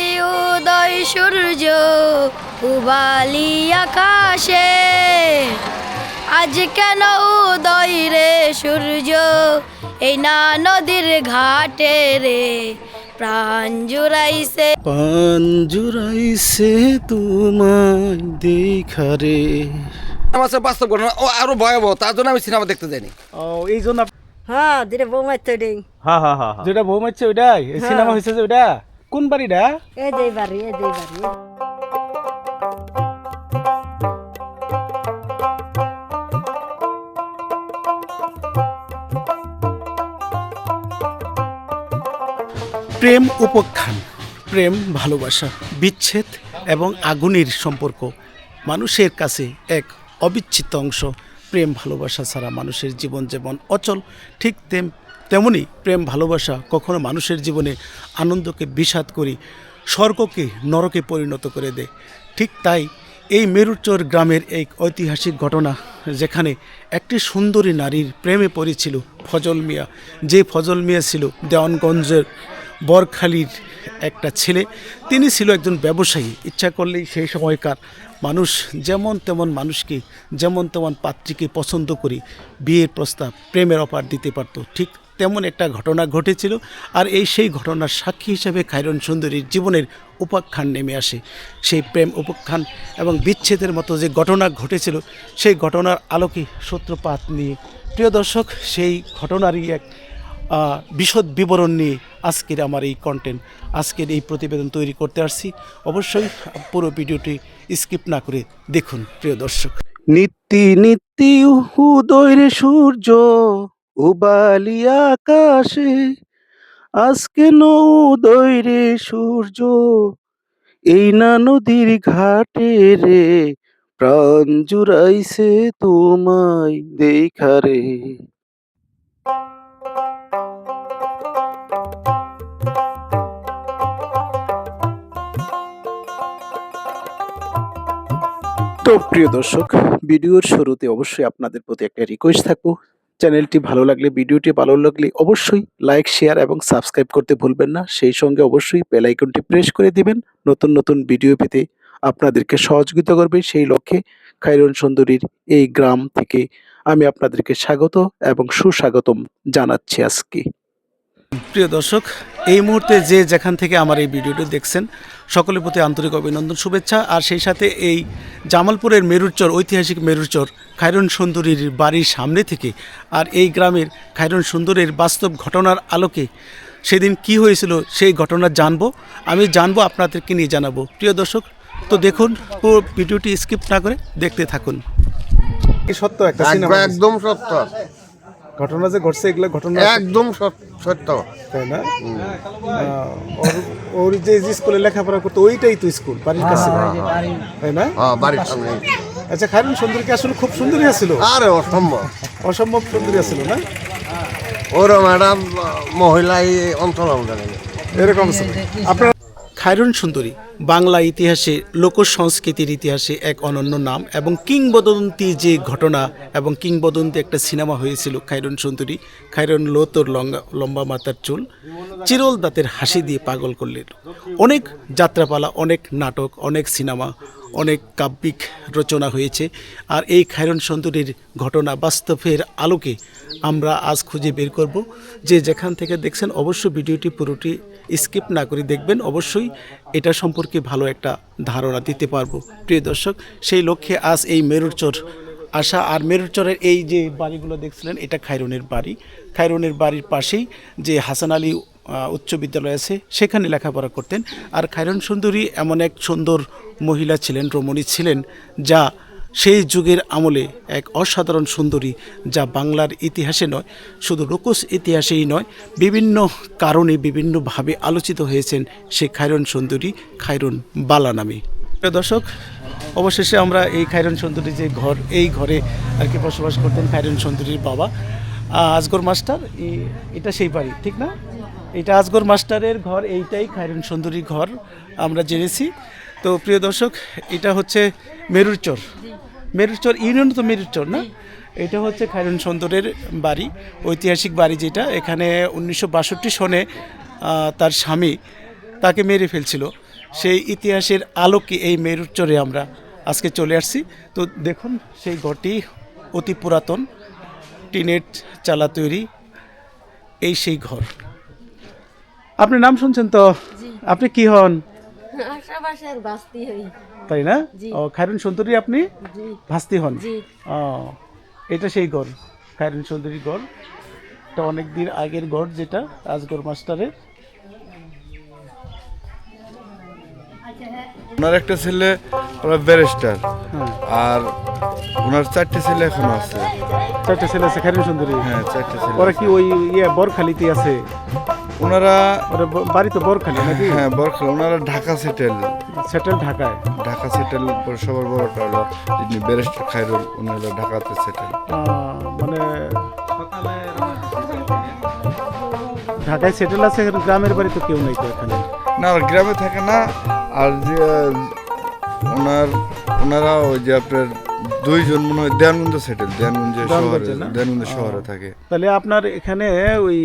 রাতে উদয় সূর্য উবালি আকাশে, আজ কেন উদয় রে সূর্য এই না নদীর ঘাটে রে, প্রাণ জুড়াইছে তোমায় দেখারে। আমার বাস্তব ঘটনা ও আরো ভয়াবহ, তার জন্য আমি সিনেমা দেখতে যাইনি। ও এই জন্য হ্যাঁ যেটা বৌমার তো দেই যেটা বউ মারছে ওইটাই সিনেমা হয়েছে যে ওইটা কোন বাড়িটা? এই দেই বাড়ি এই দেই বাড়ি প্রেম উপাখ্যান, প্রেম ভালোবাসা, বিচ্ছেদ এবং আগুনের সম্পর্ক মানুষের কাছে এক অবিচ্ছেদ্য অংশ। প্রেম ভালোবাসা ছাড়া মানুষের জীবন যেমন অচল, ঠিক তেমনি প্রেম ভালোবাসা কখনো মানুষের জীবনে আনন্দকে বিষাদ করি, স্বর্গকে নরকে পরিণত করে দেয়। ঠিক তাই এই মেরুচর গ্রামের এক ঐতিহাসিক ঘটনা, যেখানে একটি সুন্দরী নারীর প্রেমে পড়েছিল ফজল মিয়া। যে ফজল মিয়া ছিল দেওয়ানগঞ্জের বরখালির একটা ছেলে। তিনি ছিল একজন ব্যবসায়ী। ইচ্ছা করলেই সেই সময়কার মানুষ যেমন তেমন মানুষকে, যেমন তেমন পাত্রীকে পছন্দ করে বিয়ের প্রস্তাব, প্রেমের অফার দিতে পারত। ঠিক তেমন একটা ঘটনা ঘটেছিল। আর সেই ঘটনার সাক্ষী হিসেবে খায়রন সুন্দরীর জীবনের উপাখ্যান নেমে আসে। সেই প্রেম উপাখ্যান এবং বিচ্ছেদের মতো যে ঘটনা ঘটেছিল, সেই ঘটনার আলোকে সূত্রপাত নিয়ে প্রিয় দর্শক, সেই ঘটনারই এক বিশদ বিবরণ নিয়ে আজকের আমার এই কন্টেন্ট, আজকের এই প্রতিবেদন তৈরি করতে আসছি। অবশ্যই পুরো ভিডিওটি স্কিপ না করে দেখুন প্রিয় দর্শক। নিত্যি নিত্যি উদয় সূর্য উবালি আকাশে, আজকে উদয় রে সূর্য এই না নদীর ঘাটে রে, প্রাণ জুড়াইছে তোমায় দেখারে। তো প্রিয় দর্শক, ভিডিওর শুরুতে অবশ্যই আপনাদের প্রতি একটা রিকোয়েস্ট থাকবো, চ্যানেলটি ভালো লাগলে, ভিডিওটি ভালো লাগলে অবশ্যই লাইক, শেয়ার এবং সাবস্ক্রাইব করতে ভুলবেন না। সেই সঙ্গে অবশ্যই বেল আইকনটি প্রেস করে দিবেন। নতুন নতুন ভিডিও পেতে আপনাদেরকে সহযোগিতা করবে। সেই লক্ষ্যে খায়রন সুন্দরীর এই গ্রাম থেকে আমি আপনাদেরকে স্বাগত এবং সুস্বাগতম জানাচ্ছি আজকে। প্রিয় দর্শক, এই মুহূর্তে যে যেখান থেকে আমার এই ভিডিওটি দেখছেন, সকলের প্রতি আন্তরিক অভিনন্দন, শুভেচ্ছা। আর সেই সাথে এই জামালপুরের মেরুচর, ঐতিহাসিক মেরুচর খায়রন সুন্দরীর বাড়ির সামনে থেকে, আর এই গ্রামের খায়রন সুন্দরীর বাস্তব ঘটনার আলোকে সেদিন কি হয়েছিল সেই ঘটনা জানবো, আমি জানবো, আপনাদেরকে নিয়ে জানাবো। প্রিয় দর্শক, তো দেখুন, পুরো ভিডিওটি স্কিপ না করে দেখতে থাকুন। সত্য একটা সিনেমা, একদম সত্য ঘটনা যে ঘটছে এগুলো ঘটনা একদম সত্য, তাই না? ওর যে স্কুলে লেখাপড়া করতো ওইটাই তো স্কুল, বাড়ির কাছে, তাই না? বাড়ির সামনে। আচ্ছা, খায়রন সুন্দরী কি আসলে খুব সুন্দরী ছিল? আরে অসম্ভব, অসম্ভব সুন্দরী ছিল না? ওরা ম্যাডাম মহিলা অঞ্চল এরকম ছিল আপনার। খায়রন সুন্দরী বাংলা ইতিহাসে, লোক সংস্কৃতির ইতিহাসে এক অনন্য নাম এবং কিংবদন্তি যে ঘটনা এবং কিংবদন্তি একটা সিনেমা হয়েছিল খায়রন সুন্দরী। খায়রন লো তোর লম্বা মাথার চুল, চিরল দাঁতের হাসি দিয়ে পাগল করলেন। অনেক যাত্রাপালা, অনেক নাটক, অনেক সিনেমা, অনেক কাব্যিক রচনা হয়েছে। আর এই খায়রন সুন্দরীর ঘটনা বাস্তবের আলোকে আমরা আজ খুঁজে বের করব। যে যেখান থেকে দেখছেন অবশ্যই ভিডিওটি পুরোটি স্কিপ না করে দেখবেন। অবশ্যই এটা সম্পর্কে ভালো একটা ধারণা দিতে পারবো প্রিয় দর্শক। সেই লক্ষ্যে আজ এই মেরুচর আসা। আর মেরুচরের এই যে বাড়িগুলো দেখছিলেন, এটা খায়রনের বাড়ি। খায়রনের বাড়ির পাশেই যে হাসান আলী উচ্চ বিদ্যালয় আছে, সেখানে লেখাপড়া করতেন। আর খায়রন সুন্দরী এমন এক সুন্দর মহিলা ছিলেন, রমণী ছিলেন, যা সেই যুগের আমলে এক অসাধারণ সুন্দরী, যা বাংলার ইতিহাসে নয়, শুধু লোকজ ইতিহাসেই নয়, বিভিন্ন কারণে বিভিন্নভাবে আলোচিত হয়েছেন সেই খায়রন সুন্দরী, খায়রন বালা নামে। প্রিয় দর্শক, অবশেষে আমরা এই খায়রন সুন্দরী যে ঘর, এই ঘরে আর কি বসবাস করতেন খায়রন সুন্দরীর বাবা আজগর মাস্টার। এটা সেই বাড়ি, ঠিক না? এটা আজগর মাস্টারের ঘর, এইটাই খায়রন সুন্দরীর ঘর আমরা জেনেছি। তো প্রিয় দর্শক, এটা হচ্ছে মেরুচর, মেরুচর ইউনিয়ন তো মেরুচর না, এটা হচ্ছে খায়রন সুন্দরের বাড়ি, ঐতিহাসিক বাড়ি যেটা। এখানে 1962 সনে তার স্বামী তাকে মেরে ফেলছিল। সেই ইতিহাসের আলোকে এই মেরুচরে আমরা আজকে চলে আসছি। তো দেখুন সেই ঘরটি অতি পুরাতন, টিনের চালা তৈরি, এই সেই ঘর। আপনি নাম শুনছেন তো? আপনি কি হন? আশাপাশের বাস্তি হই। তাই না? জি। ও, খায়রুন সুন্দরী আপনি জি ভাস্তি হন? জি। ও, এটা সেই ঘর, খায়রুন সুন্দরী ঘর। এটা অনেক দিন আগের ঘর, যেটা আজগর মাস্টারের। ওনার একটা ছেলে ওরা ব্যারিস্টার, হ্যাঁ, আর ওনার 4টে ছেলে এখনো আছে। 4টে ছেলে আছে খায়রুন সুন্দরী। হ্যাঁ, 4টে ছেলে। ওরা কি ওই বরখালিতে আছে? ওনারা ওরা বাড়ি তো বরখালি নাকি? হ্যাঁ বরখাল, ওনারা ঢাকা সেটেল। সেটেল ঢাকায়। ঢাকা সেটেল সবার বড়টা হলো যিনি ব্যারিস্টার খায়রুল, উনি হলো ঢাকাতে সেটেল। মানে ঢাকায় সেটেল আছে, গ্রামের বাড়ি তো কেউ নেই তো এখানে। না, আর গ্রামে থাকে না। আর যে ওনারা ওই যে আপনার 2 জন মনে হয় দেয়ানগঞ্জ সেটেল, দেয়ানগঞ্জে শহরে, দেয়ানগঞ্জে না? দেয়ানগঞ্জ শহরে থাকে। তাহলে আপনার এখানে ওই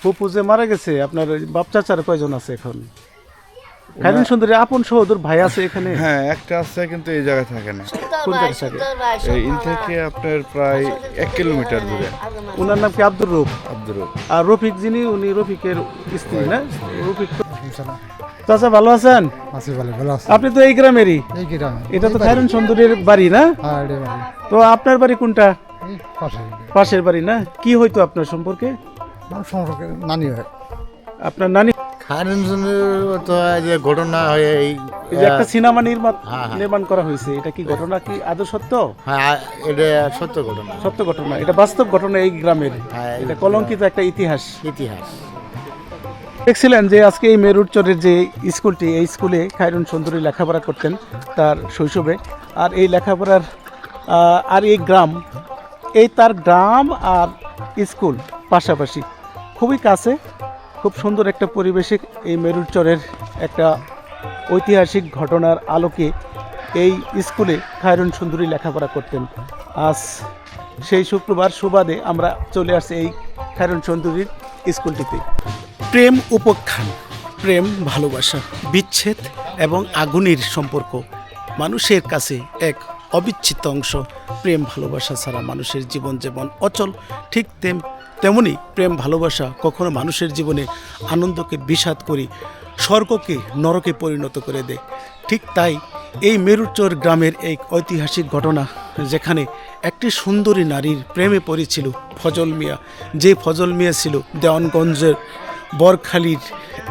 ফুপু যে মারা গেছে, আপনার ওই বাপ চাচার কয়জন আছে এখন? খায়রুন সুন্দরী আপন সহোদর ভাই আছে এখানে? হ্যাঁ, একটা আছে কিন্তু এই জায়গায় থাকে না। কোন জায়গায় থাকে? এই ইন থেকে আপনার প্রায় 1 কিলোমিটার দূরে। ওনার নাম কি আব্দুর রূপ? আব্দুর রব। আর রফিক যিনি, উনি রফিকের স্ত্রী না? রফিক তো- চাচা ভালো আছেন? আছি ভালো, ভালো আছি। আপনি তো এই গ্রামেরই? এই গ্রামে। এটা তো খায়রুন সুন্দরীর বাড়ি না? হ্যাঁ, এটা ভালো। তো আপনার বাড়ি কোনটা? এই পাশে। পাশের বাড়ি না? কি হইতো আপনার সম্পর্কে? আমার সম্পর্কে নানি হয়। আপনার নানি? খায়রুন সুন্দরীর তো যে ঘটনা হয়ে এই এই যে একটা সিনেমা হ্যাঁ। নির্মাণ করা হয়েছে, এটা কি ঘটনা কি আদৌ সত্য? হ্যাঁ, এটা সত্য ঘটনা, সত্য ঘটনা, এটা বাস্তব ঘটনা এই গ্রামের। হ্যাঁ, এটা কলঙ্কিত একটা ইতিহাস। ইতিহাস। দেখছিলেন যে আজকে এই মেরুরচরের যে স্কুলটি, এই স্কুলে খায়রুন সুন্দরী লেখাপড়া করতেন তার শৈশবে। আর এই লেখাপড়ার আর এই গ্রাম, এই তার গ্রাম আর স্কুল পাশাপাশি, খুবই কাছে, খুব সুন্দর একটা পরিবেশে এই মেরুরচরের একটা ঐতিহাসিক ঘটনার আলোকে এই স্কুলে খায়রুন সুন্দরী লেখাপড়া করতেন। আজ সেই শুক্রবার সুবাদে আমরা চলে আসছি এই খায়রুন সুন্দরীর স্কুলটিতে। প্রেম উপাখ্যান, প্রেম ভালোবাসা, বিচ্ছেদ এবং আগুনের সম্পর্ক মানুষের কাছে এক অবিচ্ছেদ্য অংশ। প্রেম ভালোবাসা ছাড়া মানুষের জীবন যেমন অচল, ঠিক তেমনি প্রেম ভালোবাসা কখনো মানুষের জীবনে আনন্দকে বিষাদ করে স্বর্গকে নরকে পরিণত করে দেয়। ঠিক তাই এই মেরুচর গ্রামের এই ঐতিহাসিক ঘটনা, যেখানে একটি সুন্দরী নারীর প্রেমে পড়েছিল ফজল মিয়া, যে ফজল মিয়া ছিল দেওয়ানগঞ্জের বরখালির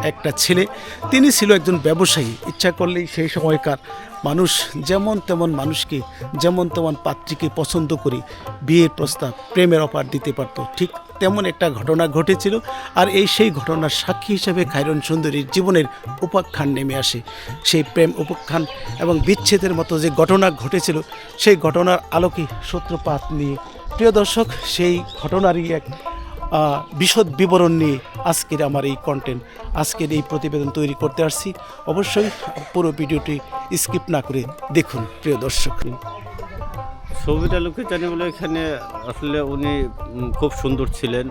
একটা ছেলে। তিনি ছিল একজন ব্যবসায়ী। ইচ্ছা করলেই সেই সময়কার মানুষ যেমন তেমন মানুষকে, যেমন তেমন পাত্রীকে পছন্দ করে বিয়ের প্রস্তাব, প্রেমের অফার দিতে পারত। ঠিক তেমন একটা ঘটনা ঘটেছিল। আর সেই ঘটনার সাক্ষী হিসেবে খায়রুন সুন্দরীর জীবনের উপাখ্যান নেমে আসে। সেই প্রেম উপাখ্যান এবং বিচ্ছেদের মতো যে ঘটনা ঘটেছিল, সেই ঘটনার আলোকে সূত্রপাত নিয়ে, প্রিয় দর্শক, সেই ঘটনারই এক বিশদ বিবরণ নিয়ে আজকের আমার এই কন্টেন্ট, আজকের এই প্রতিবেদন তৈরি করতে আসছি। অবশ্যই পুরো ভিডিওটি স্কিপ না করে দেখুন প্রিয় দর্শক। ছবিটা লোকে জানি বলে এখানে আসলে উনি খুব সুন্দর ছিলেন,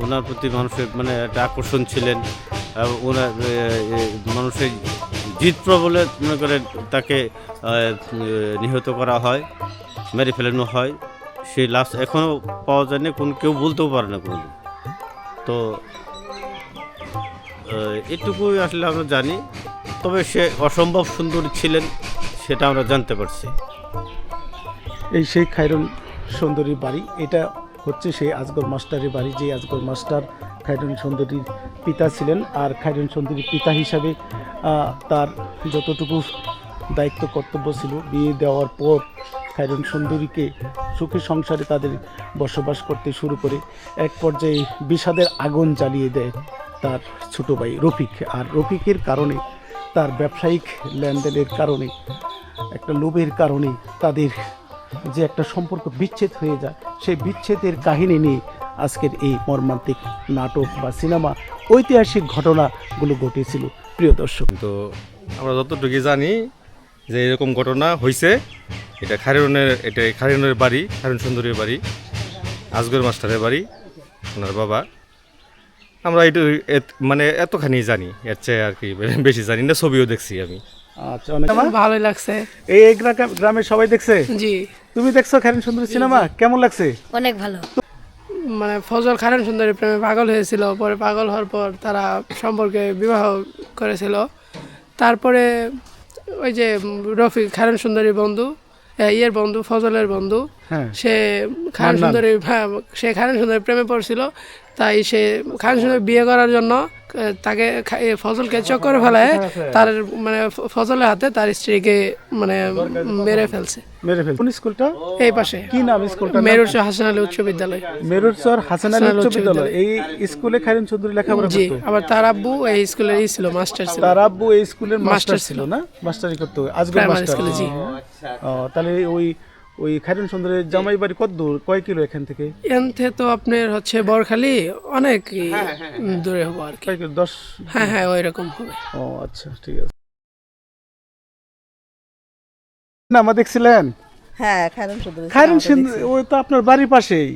ওনার প্রতি মানুষের মানে একটা আকর্ষণ ছিলেন। ওনার মানুষের জিত বলে মনে করে তাকে নিহত করা হয়, মেরে ফেলানো হয়। সেই লাশ এখনও পাওয়া যায়নি, কেউ বলতেও পারে না কোনো। তো এটুকুই আসলে আমরা জানি। তবে সে অসম্ভব সুন্দরী ছিলেন, সেটা আমরা জানতে পারছি। এই সেই খায়রুন সুন্দরীর বাড়ি, এটা হচ্ছে সেই আজগর মাস্টারের বাড়ি, যে আজগর মাস্টার খায়রুন সুন্দরীর পিতা ছিলেন। আর খায়রুন সুন্দরীর পিতা হিসাবে তার যতটুকু দায়িত্ব কর্তব্য ছিল, বিয়ে দেওয়ার পর খায়রুন সুন্দরীকে সুখী সংসারে তাদের বসবাস করতে শুরু করে এক পর্যায়ে বিষাদের আগুন জ্বালিয়ে দেয় তার ছোটো ভাই রফিক। আর রফিকের কারণে, তার ব্যবসায়িক লেনদেনের কারণে, একটা লোভের কারণে তাদের যে একটা সম্পর্ক বিচ্ছেদ হয়ে যায়, সেই বিচ্ছেদের কাহিনী নিয়ে আজকের এই মর্মান্তিক নাটক বা সিনেমা, ঐতিহাসিক ঘটনাগুলো ঘটেছিল প্রিয় দর্শক। তো আমরা যতটুকু জানি যে এরকম ঘটনা হয়েছে, এটা খায়রুনের বাড়ি, খায়রুন সুন্দরীর বাড়ি, আজগর মাস্টারের বাড়ি, ওনার বাবা। আমরা একটু মানে এতখানি জানি, এর চেয়ে আর কি বেশি জানি না, ছবিও দেখছি আমি। আচ্ছা, অনেক ভালোই লাগছে। এই গ্রামের সবাই দেখছে? জি। তুমি দেখছো খায়রুন সুন্দরী সিনেমা, কেমন লাগছে? অনেক ভালো। মানে ফজল খায়রুন সুন্দরী প্রেমে পাগল হয়েছিল, পরে পাগল হওয়ার পর তারা সম্পর্কে বিবাহ করেছিল। তারপরে ওই যে রফিক খায়রুন সুন্দরী বন্ধু, ইয়ের বন্ধু, ফজলের বন্ধু, হ্যাঁ। সে খায়রুন সুন্দরী, সে খায়রুন সুন্দরী প্রেমে পড়ছিল। তাই সে খায়রুন সুন্দরী বিয়ে করার জন্য তাকে ফজলকে চক্করে ফেলায় তার মানে ফজলের হাতে তার স্ত্রীকে মানে মেরে ফেলছে। কোন স্কুলটা? এই পাশে। কি নাম স্কুলটা? মেরুরচর হাসান আলী উচ্চ বিদ্যালয়। মেরুরচর হাসান আলী উচ্চ বিদ্যালয়। এই স্কুলে খায়রুন সুন্দরী লেখাপড়া জি। করতো? আবার তার আব্বু এই স্কুলের ছিল, মাস্টার ছিল। তার আব্বু এই স্কুলের মাস্টার ছিল না? মাস্টারি করতো আজকে প্রাইমারি স্কুলে। জি। তাহলে ওই খায়রুন সুন্দরীর জামাই বাড়ি কত দূর, কয় কিলো এখান থেকে? এখান থেকে তো আপনার হচ্ছে বরখালি অনেক দূরে হবো আর কি। 10? হ্যাঁ ওইরকম হবে। ও আচ্ছা, ঠিক আছে। সিনেমা দেখছিলেন? হ্যাঁ, খায়রুন সুন্দরী। খায়রুন সুন্দরী ওই তো আপনার বাড়ির পাশেই।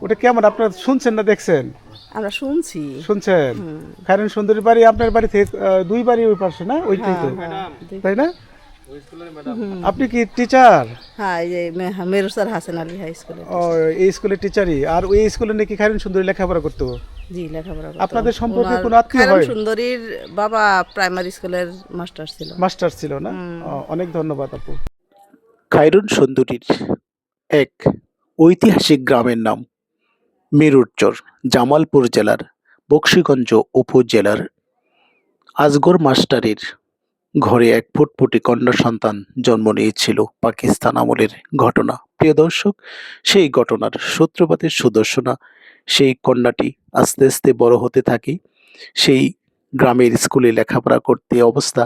ওটা কেমন, আপনারা শুনছেন না দেখছেন? আমরা শুনছি। শুনছেন? খায়রুন সুন্দরীর বাড়ি আপনার বাড়ি থেকে 2 বাড়ি ওই পাশে না? ওইটাই তো, তাই না? আপনি কি টিচার? হ্যাঁ, এই যে মেরুরচর হাসান আলী হাই স্কুলে। ও, এই স্কুলের টিচারই। আর ওই স্কুলে নাকি খায়রুন সুন্দরী লেখাপড়া করতো? জি, লেখাপড়া করতো। আপনাদের সম্পর্কে কোনো আত্মীয় খায়রুন হয়? সুন্দরীর বাবা প্রাইমারি স্কুলের মাস্টার ছিল। মাস্টার ছিল না? অনেক ধন্যবাদ আপু। খায়রুন সুন্দরীর এক ঐতিহাসিক গ্রামের নাম মেরুরচর, জামালপুর জেলার বকশীগঞ্জ উপজেলার আজগর মাস্টারের ঘরে এক ফুটফুটে কন্যা সন্তান জন্ম নিয়েছিল। পাকিস্তান আমলের ঘটনা। প্রিয় দর্শক, সেই ঘটনার সূত্রপাতের সুদর্শনা সেই কন্যাটি আস্তে আস্তে বড় হতে থাকে। সেই গ্রামের স্কুলে লেখাপড়া করতে অবস্থা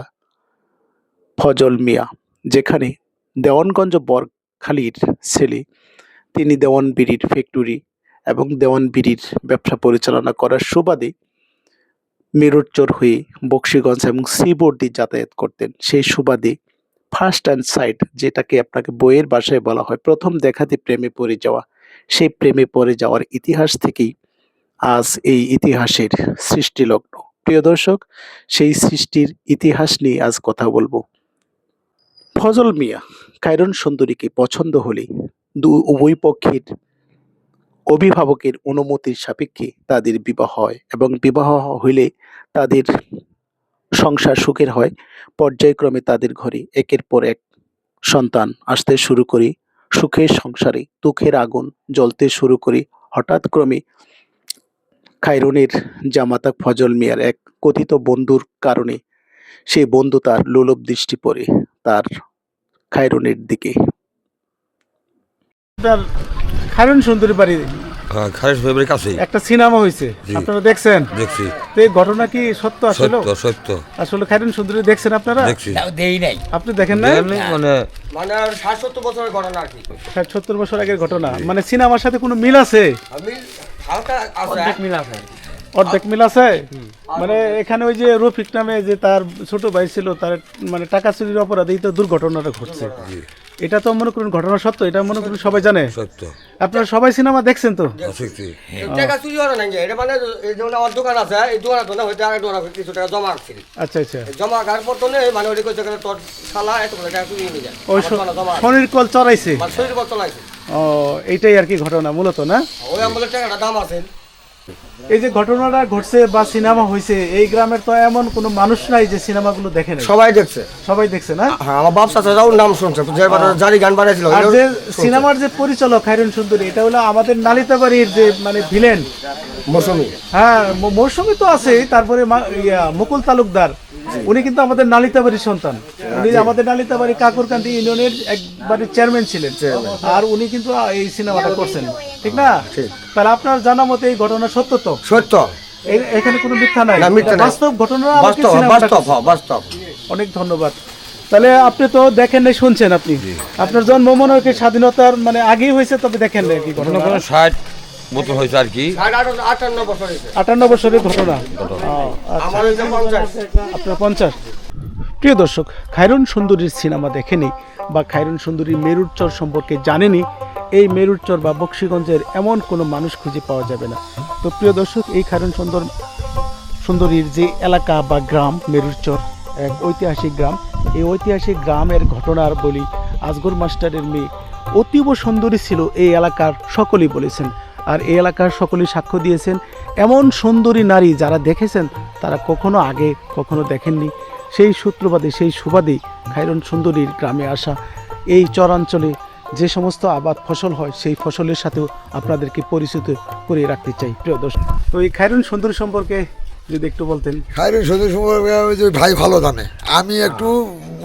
ফজল মিয়া, যেখানে দেওয়ানগঞ্জ বরখালির ছেলে, তিনি দেওয়ান বিড়ির ফ্যাক্টরি এবং দেওয়ান বিড়ির ব্যবসা পরিচালনা করার সুবাদে মেরুরচর হয়ে বকশীগঞ্জ এবং সিবোর্ড দিয়ে যাতায়াত করতেন। সেই সুবাদে ফার্স্ট অ্যান্ড সাইট, যেটাকে আপনাকে বইয়ের ভাষায় বলা হয় প্রথম দেখাতে প্রেমে পড়ে যাওয়া, সেই প্রেমে পড়ে যাওয়ার ইতিহাস থেকেই আজ এই ইতিহাসের সৃষ্টি লগ্ন। প্রিয় দর্শক, সেই সৃষ্টির ইতিহাস নিয়ে আজ কথা বলবো। ফজল মিয়া খায়রুন সুন্দরীকে পছন্দ হলে উভয় পক্ষের অভিভাবকের অনুমতির সাপেক্ষে তাদের বিবাহ হয় এবং বিবাহ হইলে তাদের সংসার সুখের হয়। পর্যায়ক্রমে তাদের ঘরে একের পর এক সন্তান আসতে শুরু করে, সুখের সংসারে দুঃখের আগুন জ্বলতে শুরু করে। হঠাৎ ক্রমে খায়রুনের জামাতা ফজল মিয়ার এক কথিত বন্ধুর কারণে সেই বন্ধু তার লোলুপ দৃষ্টি পড়ে তার খায়রুনের দিকে। খায়রুন সুন্দরী বাড়ি হ্যাঁ, খায়রুন সুন্দরীর কাছে একটা সিনেমা হয়েছে, আপনারা দেখছেন? দেখছি। তো এই ঘটনা কি সত্য? আসলে সত্য আসলে খায়রুন সুন্দরী দেখছেন আপনারা? দেখছি। আপনি দেখেন না? মানে 60-70 বছরের ঘটনা আর কি। 60-70 বছর আগের ঘটনা, মানে সিনেমার সাথে কোনো মিল আছে? আমি হালকা অর্ধেক মিল আছে। অর্ধেক মিল আছে? মানে এখানে ওই যে রফিক নামে যে তার ছোট ভাই ছিল, তার মানে টাকা চুরির অপরাধেই তো দুর্ঘটনাটা ঘটছে। এটা তো মনে করুন ঘটনা সত্য, এটা মনে করুন সবাই জানে। সত্য। আপনারা সবাই সিনেমা দেখছেন তো? টাকা চুরি হলো না, এটা মানে এই যে ওর দোকান আছে, এই দোকানের জন্য হয়তো আর দোকান কিছু টাকা জমা রাখছিল। আচ্ছা আচ্ছা। জমা রাখার পর তো নেই মানে ওই যেখানে তোর শালা এত টাকা চুরি নিয়ে যায়। ওই শনির কল চড়াইছে, শরীর বল চলাইছে। ও, এইটাই আর কি ঘটনা মূলত, না? ওই আমাদের টাকাটা দাম আছে। এই যে ঘটনাটা ঘটছে বা সিনেমা হয়েছে, এই গ্রামের তো এমন কোনো মানুষ নাই যে সিনেমাগুলো দেখে না। সবাই দেখছে। সবাই দেখছে না? হ্যাঁ, আমার বাপ চাচারাও নাম শুনছে, যে জারি গান বানাইছিল। আর যে সিনেমার যে পরিচালক খায়রুন সুন্দরী, এটা হলো আমাদের নালিতাবাড়ির যে মানে ভিলেন মৌসুমী। হ্যাঁ, মৌসুমী তো আছে, তারপরে মুকুল তালুকদার, উনি কিন্তু আমাদের নালিতাবাড়ির সন্তান। উনি আমাদের নালিতাবাড়ি কাকুরকান্দি ইউনিয়নের একবারে চেয়ারম্যান ছিলেন, আর উনি কিন্তু এই সিনেমাটা করছেন, ঠিক না? তাহলে আপনার জানা মতে এই ঘটনা সত্য তো? সত্য, এখানে কোনো মিথ্যা নাই, বাস্তব ঘটনা। বাস্তব। অনেক ধন্যবাদ। তাহলে আপনি তো দেখেন নাই, শুনছেন। আপনি আপনার জন্ম মনে হয় স্বাধীনতার মানে আগেই হয়েছে, তবে দেখেন নাই কি ঘটনা? 60 বছর হয়েছে আর কি। 58 বছর হয়েছে। 58 বছরের ঘটনা। আমার হয়েছে 50। আপনার 50। প্রিয় দর্শক, খায়রুন সুন্দরীর সিনেমা দেখেনি বা খায়রুন সুন্দরী মেরুরচর সম্পর্কে জানেনি, এই মেরুরচর বা বক্সিগঞ্জের এমন কোনো মানুষ খুঁজে পাওয়া যাবে না। তো প্রিয় দর্শক, এই খায়রন সুন্দরীর যে এলাকা বা গ্রাম মেরুরচর, এক ঐতিহাসিক গ্রাম, এই ঐতিহাসিক গ্রামের ঘটনার বলি আজগর মাস্টারের মেয়ে অতীব সুন্দরী ছিল, এই এলাকার সকলেই বলেছেন। আর এই এলাকার সকলেই সাক্ষ্য দিয়েছেন, এমন সুন্দরী নারী যারা দেখেছেন তারা কখনো আগে কখনো দেখেননি। সেই সূত্রবাদে, সেই সুবাদেই খায়রন সুন্দরীর গ্রামে আসা। এই চরাঞ্চলে যে সমস্ত আবাদ ফসল হয় সেই ফসলের সাথেও আপনাদেরকে পরিচিত করে রাখতে চাই প্রিয় দর্শক। তো এই খায়রন সুন্দরী সম্পর্কে যদি একটু বলতেন। খায়রন সুন্দরী সম্পর্কে যে ভাই ভালো জানে, আমি একটু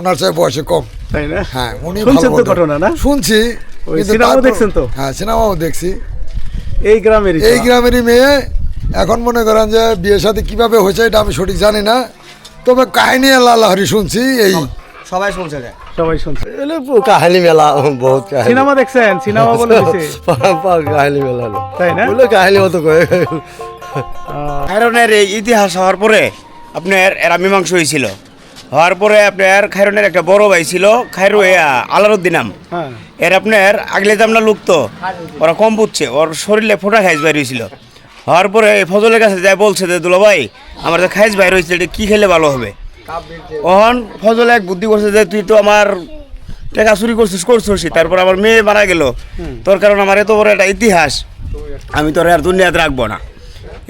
ওনার চাই বয়সে কম, তাই না? হ্যাঁ উনি শুনছেন তো ঘটনা না? শুনছি, কিন্তু সিনেমাও তারপর- দেখছেন তো? হ্যাঁ সিনেমাও দেখছি। এই গ্রামেরই মেয়ে। এখন মনে করেন যে বিয়ের সাথে কিভাবে হয়েছে এটা আমি সঠিক জানি না, তবে কাহিনী আল্লাহ আল্লাহরি শুনছি। এই সবাই শুনছে রে। সবাই শুনছে। কাহিনী মেলা বহুত সিনেমা দেখছেন? সিনেমা বলে দিছে, কাহিনী মেলা তাই না? বলে কাহিনী মতো করে খায়রনের এই ইতিহাস হওয়ার পরে আপনার এরা মীমাংস হয়েছিল। হওয়ার পরে আপনার খায়রনের একটা বড় ভাই ছিল, খায়রু আলারউদ্দিন নাম। হ্যাঁ, এর আপনার আগলে জামনা লোক তো ওরা কম বুঝছে, ওর শরীরে ফোটা খাইজ বাইর হয়েছিল। হওয়ার পরে এই ফজলের কাছে যাই বলছে যে দুলা ভাই আমার যে খাইজ বাইর হয়েছিল এটা কী খেলে ভালো হবে। ওহন ফজল এক বুদ্ধি করছে যে তুই তো আমার টাকা চুরি করছিস, তারপর আমার মেয়ে মারা গেল, তোর কারণ আমার এত বড় একটা ইতিহাস, আমি তোর আর দুনিয়াতে রাখবো না।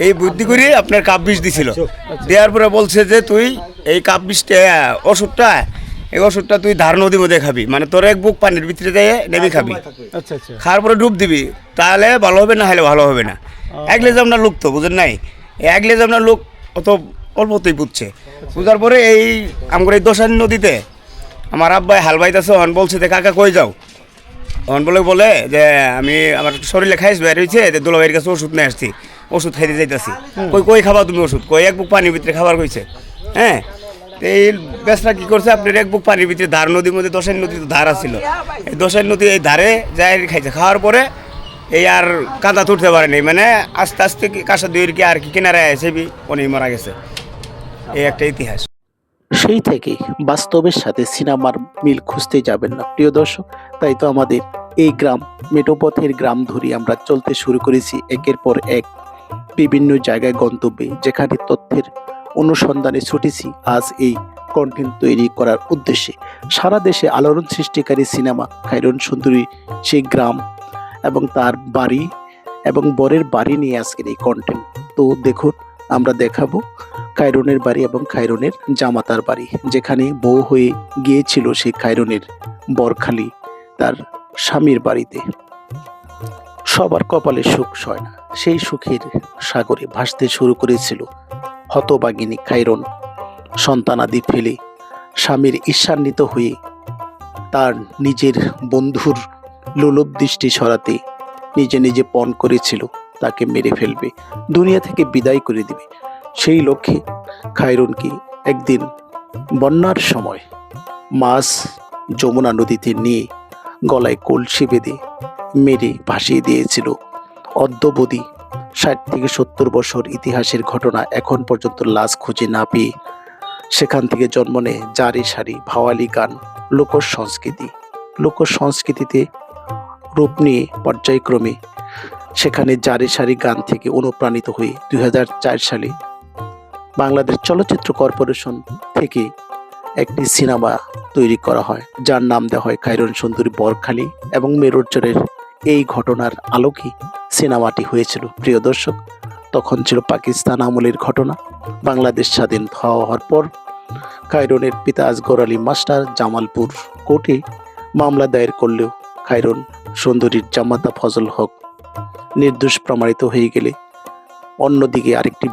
এই বুদ্ধি করে আপনার কাপ বিষ দিছিল। দেওয়ার পরে বলছে যে তুই এই কাপ বিষটা ওষুধটা, এই ওষুধটা তুই ধার নদীর মধ্যে খাবি, মানে তোর এক বুক পানির ভিতরে দিয়ে নেমে খাবি, আচ্ছা আচ্ছা। খাওয়ার পরে ডুব দিবি, তাহলে ভালো হবে, না হলে ভালো হবে না। একলে জামনার লোক তো বুঝেন নাই, একলে জামনার লোক অত অল্পতেই বুঝছে। বুঝার পরে এই আমার এই দোসানি নদীতে আমার আব্বাই হাল বাইতেছে, অন বলছে যে কাকা কই যাও, অন বলে যে আমি আমার শরীরে খাইস বের হয়েছে, দুলাভাইয়ের কাছে ওষুধ নিয়ে আসছি, ওষুধ খাইতে যাইতেছি। কই খাবা তুমি ওষুধ? কই এক বুক পানির ভিতরে খাবার কইছে। হ্যাঁ, এই বেসরা কি করছে আপনার এক বুক পানির ভিতরে ধার নদীর মধ্যে, দোসানি নদীতে ধার আছিল, এই দোসানি নদী এই ধারে যাই খাইছে। খাওয়ার পরে এই আর কাঁদা তুলতে পারেনি, মানে আস্তে আস্তে কাঁসা দুইয়ের কি আর কি কিনারে আছে উনি মারা গেছে। এই একটা ইতিহাস। সেই থেকে বাস্তবের সাথে সিনেমার মিল খুঁজতে যাবেন না প্রিয় দর্শক। তাই তো আমাদের এই গ্রাম, মেটোপথের গ্রাম ধরে আমরা চলতে শুরু করেছি একের পর এক বিভিন্ন জায়গায় গন্তব্যে, যেখানে তথ্যের অনুসন্ধানে ছুটেছি আজ এই কন্টেন্ট তৈরি করার উদ্দেশ্যে। সারা দেশে আলোড়ন সৃষ্টিকারী সিনেমা খায়রন সুন্দরী সেই গ্রাম এবং তার বাড়ি এবং বরের বাড়ি নিয়ে আজকের এই কন্টেন্ট। তো দেখুন, আমরা দেখাবো খায়রনের বাড়ি এবং খায়রনের জামাতার বাড়ি, যেখানে বউ হয়ে গিয়েছিল সেই খায়রনের বরখালি তার স্বামীর বাড়িতে। সবার কপালে সুখ সয় না, সেই সুখের সাগরে ভাসতে শুরু করেছিল হতবাগিনী খায়রন। সন্তানাদি ফেলে স্বামীর ঈর্ষান্বিত হয়ে তার নিজের বন্ধুর লোলুপ দৃষ্টি সরাতে নিজে নিজে পণ করেছিল তাকে মেরে ফেলবে, দুনিয়া থেকে বিদায় করে দিবে। সেই লক্ষ্যে খায়রনকে একদিন বন্যার সময় মাছ যমুনা নদীতে নিয়ে গলায় কলসি বেঁধে মেরে ভাসিয়ে দিয়েছিল। অদ্যবধি 60 থেকে 70 বছর ইতিহাসের ঘটনা, এখন পর্যন্ত লাশ খুঁজে না পেয়ে সেখান থেকে জন্ম নেয় জারি সারি ভাওয়ালি গান, লোকসংস্কৃতিতে রূপ নিয়ে পর্যায়ক্রমে সেখানে জারি সারি গান থেকে অনুপ্রাণিত হয়ে 2004 সালে বাংলাদেশ চলচ্চিত্র কর্পোরেশন থেকে একটি সিনেমা তৈরি করা হয়, যার নাম দেওয়া হয় খায়রন সুন্দরী বরখালি, এবং মেরুরচরের এই ঘটনার আলোকে সিনেমাটি হয়েছিল। প্রিয় দর্শক, তখন ছিল পাকিস্তান আমলের ঘটনা। বাংলাদেশ স্বাধীন হওয়ার পর খায়রনের পিতা আসগর আলী মাস্টার জামালপুর কোর্টে মামলা দায়ের করলেও খায়রন সুন্দরীর জামাতা ফজল হক নির্দোষ প্রমাণিত হয়ে গেলে অন্যদিকে আরেকটি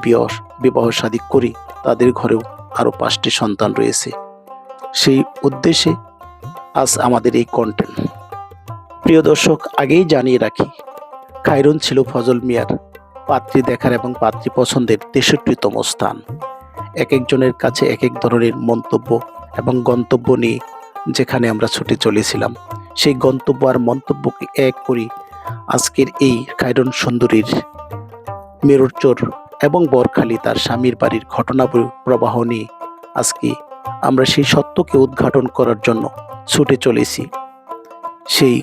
বিবাহ শাদী করে তাদের ঘরেও আরও 5টি সন্তান রয়েছে। সেই উদ্দেশ্যে আজ আমাদের এই কন্টেন্ট। প্রিয় দর্শক, আগেই জানিয়ে রাখি, খায়রন ছিল ফজল মিয়ার পাত্রী দেখার এবং পাত্রী পছন্দের 63তম স্থান। এক একজনের কাছে এক এক ধরনের মন্তব্য এবং গন্তব্য নিয়ে যেখানে আমরা ছুটে চলেছিলাম, সেই গন্তব্য আর মন্তব্যকে এক করি আজকের এই খায়রন সুন্দরীর মেরুরচর এবং বরখালি তার স্বামীর বাড়ির ঘটনা প্রবাহ নিয়ে আজকে আমরা সেই সত্যকে উদ্ঘাটন করার জন্য ছুটে চলেছি সেই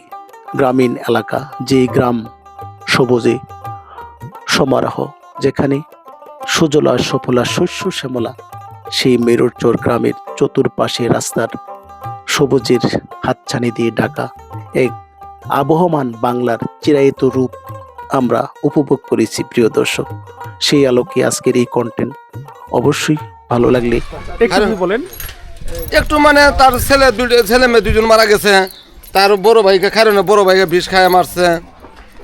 গ্রামীণ এলাকা, যে গ্রাম সবুজে সমারোহ, যেখানে সুজলা সফলা শস্য শ্যামলা, সেই মেরুরচর গ্রামের চতুর্পাশে রাস্তার সবুজের হাতছানি দিয়ে ঢাকা এক আবহমান বাংলার চিরায়িত রূপ আমরা উপভোগ করেছি প্রিয় দর্শক। সেই আলোকে আজকের এই কন্টেন্ট অবশ্যই ভালো লাগলে একটু বলেন। একটু মানে তার ছেলে মেয়ে দুজন মারা গেছে, তার বড় ভাইকে খাইরনে বড় ভাইকে বিষ খায় মারছে,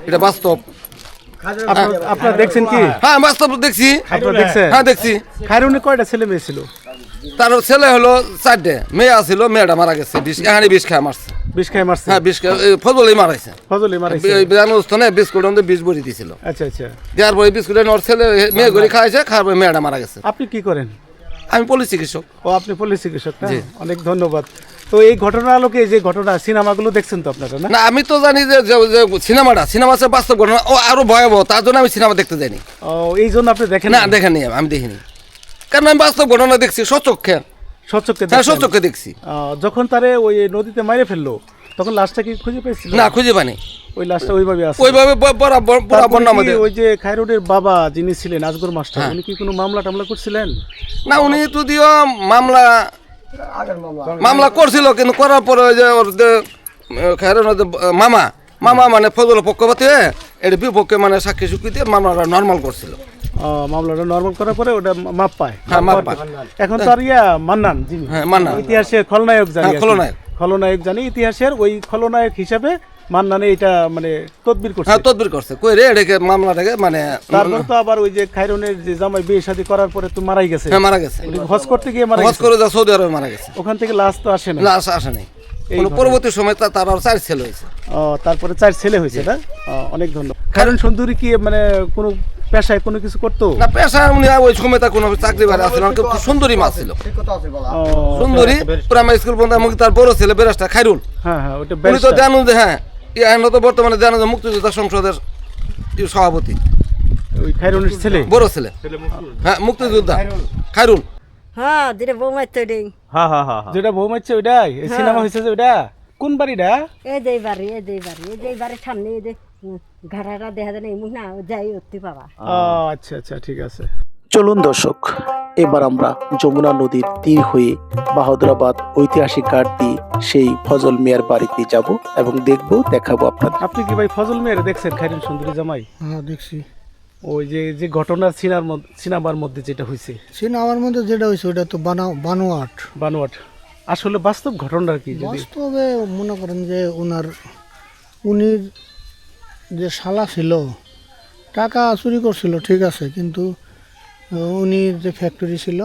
এটা বাস্তব। আপনারা দেখছেন কি? হ্যাঁ বাস্তব দেখছি। আপনারা দেখছেন? হ্যাঁ দেখছি। খাইরুনে কয়টা ছেলে মেয়ে ছিল? তার ছেলে হলো 4টে, মেয়ে আছিল, মেয়েটা মারা গেছে, বিষ খায় মারছে। বিষ খায় মারছে? হ্যাঁ বিষ খায়, ফজলই মারাইছে। ফজলই মারাইছে? জন্মস্থানে বিস্কুট আমাদের বিষ ভরি দিছিল। আচ্ছা আচ্ছা। দেওয়ার পরে বিস্কুট ওর ছেলে মেয়ে করে খাইছে, খাওয়ার পরে মেয়েটা মারা গেছে। আপনি কি করেন? আমি পুলিশ চিকিৎসক। ও, আপনি পুলিশ চিকিৎসক না? অনেক ধন্যবাদ। তো এই ঘটনার আলোকে, যে ঘটনা সিনেমাগুলো দেখছেন তো আপনারা না? না আমি তো জানি যে সিনেমা আছে বাস্তব ঘটনা, ও আরো ভয়াবহ, তার জন্য আমি সিনেমা দেখতে যাইনি। ও, এই জন্য আপনি দেখেন না? দেখেনি, আমি দেখিনি, কারণ আমি বাস্তব ঘটনা দেখছি সচক্ষে। সচক্ষে? হ্যাঁ সচক্ষে দেখছি। যখন তারে ওই নদীতে মাইরে ফেললো তখন লাশটা কি খুঁজে পেয়েছিল? না খুঁজে পানি, ওই লাশটা ওইভাবে আছে, ওইভাবে বরাবর নামে। ওই যে খায়রুনের বাবা যিনি ছিলেন আজগর মাস্টার, উনি কি কোনো মামলা টামলা করছিলেন? না উনি যদিও মামলা করছিল, কিন্তু করার পরে ওই যে ওর যে খায়রনের মামা মানে ফজল পক্ষপাতি এর বিপক্ষে মানে সাক্ষী স্বীকৃতি মামলাটা নর্মাল করছিল। মামলাটা নর্মাল করার পরে ওটা মাপ পায়। হ্যাঁ মাপ পায়। এখন তো আর মান্নান, হ্যাঁ মান্নান ইতিহাসের খলনায়ক জানি, খলনায়ক জানি ইতিহাসের, ওই খলনায়ক হিসাবে মান্নানে এটা মানে তদবির করছে। হ্যাঁ তদবির করছে, কই রে এটাকে মামলাটাকে মানে। তারপর তো আবার ওই যে খায়রনের যে জামাই বিয়ে শাদী করার পরে তো মারাই গেছে। হ্যাঁ মারা গেছে, হজ করতে গিয়ে মারা গেছে। হজ করে যা সৌদি আরবে মারা গেছে, ওখান থেকে লাশ তো আসে না। লাশ আসে নাই। পরবর্তী সময় তার আর 4 ছেলে হয়েছে। তারপরে 4 ছেলে হয়েছে না? অনেক ধন্যবাদ। খায়রুন সুন্দরী কি মানে কোনো পেশায় কোনো কিছু করতো না? পেশায় উনি ওই সময় তার কোনো চাকরি বাড়ি আসছিল না, খুব সুন্দরী মা ছিল, সুন্দরী প্রাইমারি স্কুল বন্ধ। এমনকি তার বড় ছেলে ব্যারিস্টার খায়রুল। হ্যাঁ হ্যাঁ, ওটা উনি তো জানো যে, হ্যাঁ এখন তো বর্তমানে জানো যে মুক্তিযোদ্ধা সংসদের সভাপতি, ওই খায়রুনের ছেলে, বড় ছেলে। হ্যাঁ মুক্তিযোদ্ধা খায়রুল। হ্যাঁ যেটা বৌমার তৈরি। হ্যাঁ হ্যাঁ হ্যাঁ, যেটা বউ মারছে ওইটাই সিনেমা হয়েছে যে ওইটা। কোন বাড়িটা? এই যে বাড়ির সামনে এই যে ঘাড়াটা দেখা যায় না, যাই উঠতে পাবা। আচ্ছা আচ্ছা, ঠিক আছে। চলুন দর্শক, এবার আমরা যমুনা নদীর তীর হয়ে বাহাদুরাবাদ ঐতিহাসিক ঘাট দিয়ে সেই ফজল মিয়ার বাড়িতে যাব এবং দেখাবো আপনাদের। আপনি কি ভাই ফজল মিয়ার দেখছেন, খায়রুন সুন্দরী জামাই? হ্যাঁ দেখছি। ওই যে ঘটনা সিনেমার মধ্যে যেটা হয়েছে, সিনেমার মধ্যে যেটা হয়েছে ওটা তো বানোয়াট। আসলে বাস্তব ঘটনা কি? বাস্তবে মনে করেন যে উনির যে শালা ছিল টাকা চুরি করছিল, ঠিক আছে, কিন্তু উনির যে ফ্যাক্টরি ছিল,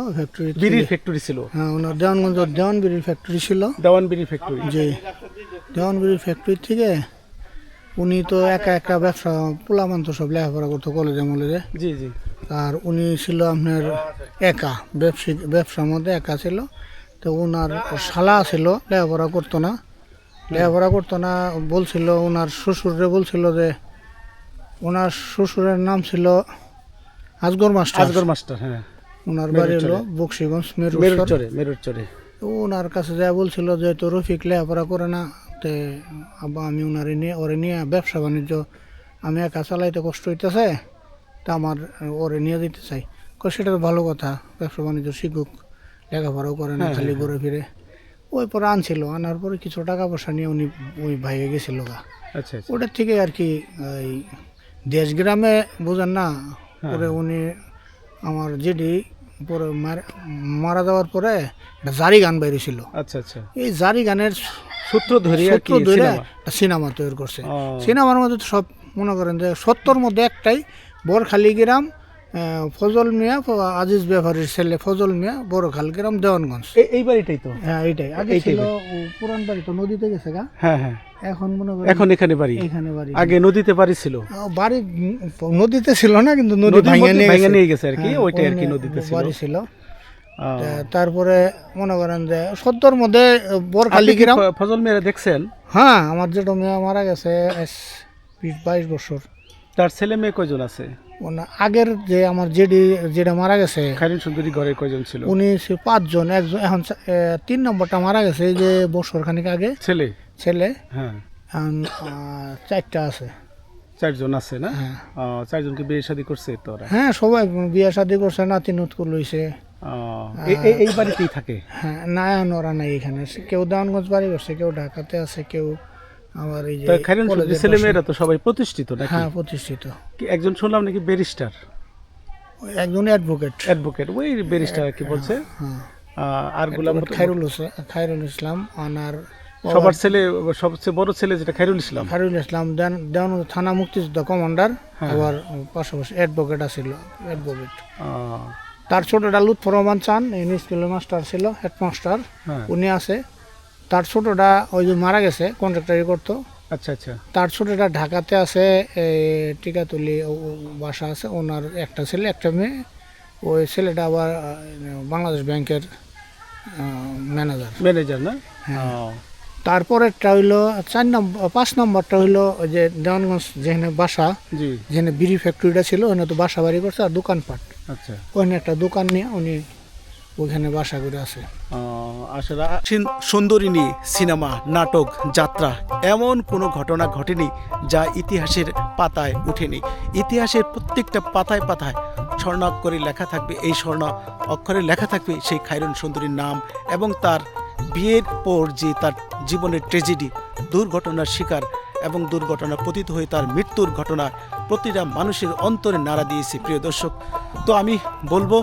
বিড়ির ফ্যাক্টরি ছিল। হ্যাঁ ওনার দেওয়ানগঞ্জ দেওয়ান বিড়ির ফ্যাক্টরি ছিল। দেওয়ান বিড়ির ফ্যাক্টরি? জি, দেওয়ান বিড়ির ফ্যাক্টরি থেকে উনি তো একা ব্যবসা পোলামান তো সব লেখাপড়া করতো কলেজে মলেজে। জি জি। আর উনি ছিল আপনার একা ব্যবসার মধ্যে একা ছিল। তো ওনার শালা ছিল, লেখাপড়া করতো না, বলছিল ওনার শ্বশুরে বলছিল যে ওনার শ্বশুরের নাম ছিল আজগর মাস্টার। হ্যাঁ, ওনার বাড়ি হলো বক্সিগঞ্জ মেরুরচরে। ওনার কাছে যা বলছিল যে তো রফিক লেখাপড়া করে না, তে আবার আমি ওরে নিয়ে ব্যবসা বাণিজ্য আমি একা চালাইতে কষ্ট হইতেছে, তা ওরে নিয়ে দিতে চাই। সেটা তো ভালো কথা, ব্যবসা বাণিজ্য শিখুক, লেখাপড়াও করে না, খালি ঘুরে ফিরে। ওই পরে আনার পরে কিছু টাকা পয়সা নিয়ে উনি ওই ভাইয়ে গেছিল গা। আচ্ছা, ওটার থেকে আর কি এই দেশ গ্রামে বোঝেন না, পরে উনি আমার জেডি পরে মারা যাওয়ার পরে একটা জারি গান বেরিয়েছিল। আচ্ছা আচ্ছা, এই জারি গানের সূত্র ধরে সিনেমা তৈরি করছে। সিনেমার মধ্যে সব মনে করেন যে 70 মধ্যে একটাই, বরখালি গ্রাম, ফজল মিয়া, আজিজ ব্যাপারীর ছেলে ফজল মিয়া, বড়খাল গ্রাম, দেওয়ানগঞ্জ। এই বাড়িটাই তো? হ্যাঁ এইটাই। আগে ছিল পুরান বাড়ি, তো নদীতে গেছে গা। হ্যাঁ হ্যাঁ, এখন মনে করেন এখন এখানে বাড়ি। আগে নদীতে বাড়ি ছিল। বাড়ি নদীতে ছিল না, কিন্তু নদী ভাঙা নিয়ে গেছে আর কি, ওইটাই আর কি নদীতে বাড়ি ছিল। তারপরে মনে করেন যে 70 মধ্যে বরখালি গ্রাম। ফজল মিয়া দেখছেন? হ্যাঁ, আমার যেটা মেয়ে মারা গেছে 22 বছর। তার ছেলে মেয়ে কয়জন আছে? আগের যে আমার যেটা মারা গেছে খায়রুন সুন্দরী ঘরে কয়জন ছিল? উনি 5 জন। একজন এখন 3 নম্বরটা মারা গেছে এই যে বছর খানিক আগে। ছেলে? হ্যাঁ। চারটা আছে। 4 জন আছে না? 4 জনকে বিয়ে শাদী করছে তো ওরা? হ্যাঁ, সবাই বিয়ে শাদী করছে, নাতি নুতকুল হইছে। এই বাড়িতেই থাকে? হ্যাঁ, না এখন ওরা নাই এখানে, কেউ দেওয়ানগঞ্জ বাড়ি করছে, কেউ ঢাকাতে আছে, কেউ আবার এই যে খায়রুন সুন্দরীর ছেলেমেয়েরা তো সবাই প্রতিষ্ঠিত নাকি? হ্যাঁ, প্রতিষ্ঠিত। একজন শুনলাম নাকি ব্যারিস্টার, একজন অ্যাডভোকেট, ওই ব্যারিস্টার কি বলছে? আর গোলাম খায়রুল ইসলাম আনার সবার ছেলে, সবচেয়ে বড় ছেলে যেটা খায়রুল ইসলাম দেওয়ানগঞ্জ থানা মুক্তিযোদ্ধা কমান্ডার, আবার পাশাপাশি অ্যাডভোকেট আছিল, অ্যাডভোকেট। তার ছোটটা লুৎফর রহমান চান, স্কুলের মাস্টার ছিল, হেডমাস্টার, উনি আছে। তার ছোটটা ওই যে মারা গেছে, কন্ট্রাক্টারি করতো। আচ্ছা আচ্ছা। তার ছোটটা ঢাকাতে আছে, টিকাতুলি বাসা আছে। ওনার একটা ছেলে একটা মেয়ে। ওই ছেলেটা আবার বাংলাদেশ ব্যাংকের ম্যানেজার না? হ্যাঁ। তারপরেরটা হইলো 5 নম্বরটা হইলো ওই যে দেওয়ানগঞ্জ যেখানে বাসা, যেখানে বিড়ি ফ্যাক্টরিটা ছিল, ওখানে তো বাসা বাড়ি করছে আর দোকানপাট। আচ্ছা। ওখানে একটা দোকান নিয়ে উনি ওখানে বাসা করে আছে। আসলে সুন্দরী নিয়ে সিনেমা, নাটক, যাত্রা এমন কোনো ঘটনা ঘটেনি যা ইতিহাসের পাতায় উঠেনি। ইতিহাসের প্রত্যেকটা পাতায় পাতায় স্বর্ণাক্ষরে লেখা থাকবে, এই স্বর্ণ অক্ষরে লেখা থাকবে সেই খায়রুন সুন্দরীর নাম এবং তার বিয়ের পর যে তার জীবনের ট্র্যাজেডি, দুর্ঘটনার শিকার এবং দুর্ঘটনা পতিত হয়ে তার মৃত্যুর ঘটনা প্রতিটা মানুষের অন্তরে নাড়া দিয়েছে। প্রিয় দর্শক, তো আমি বলবো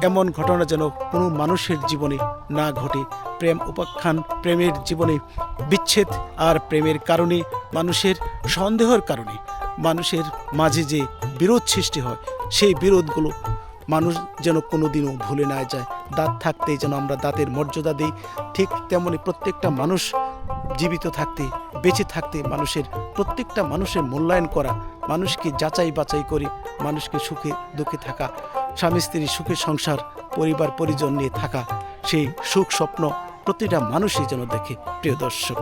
এমন ঘটনা যেন কোনো মানুষের জীবনে না ঘটে। প্রেম উপাখ্যান, প্রেমের জীবনে বিচ্ছেদ আর প্রেমের কারণে মানুষের সন্দেহের কারণে মানুষের মাঝে যে বিরোধ সৃষ্টি হয়, সেই বিরোধগুলো মানুষ যেন কোনোদিনও ভুলে না যায়। দাঁত থাকতেই যেন আমরা দাঁতের মর্যাদা দিই, ঠিক তেমনি প্রত্যেকটা মানুষ জীবিত থাকতে, বেঁচে থাকতে মানুষের প্রত্যেকটা মানুষের মূল্যায়ন করা, মানুষকে যাচাই বাছাই করে মানুষকে সুখে দুঃখে থাকা, স্বামী স্ত্রী সুখে সংসার, পরিবার পরিজন নিয়ে থাকা, সেই সুখ স্বপ্ন প্রতিটা মানুষই যেন দেখে। প্রিয় দর্শক।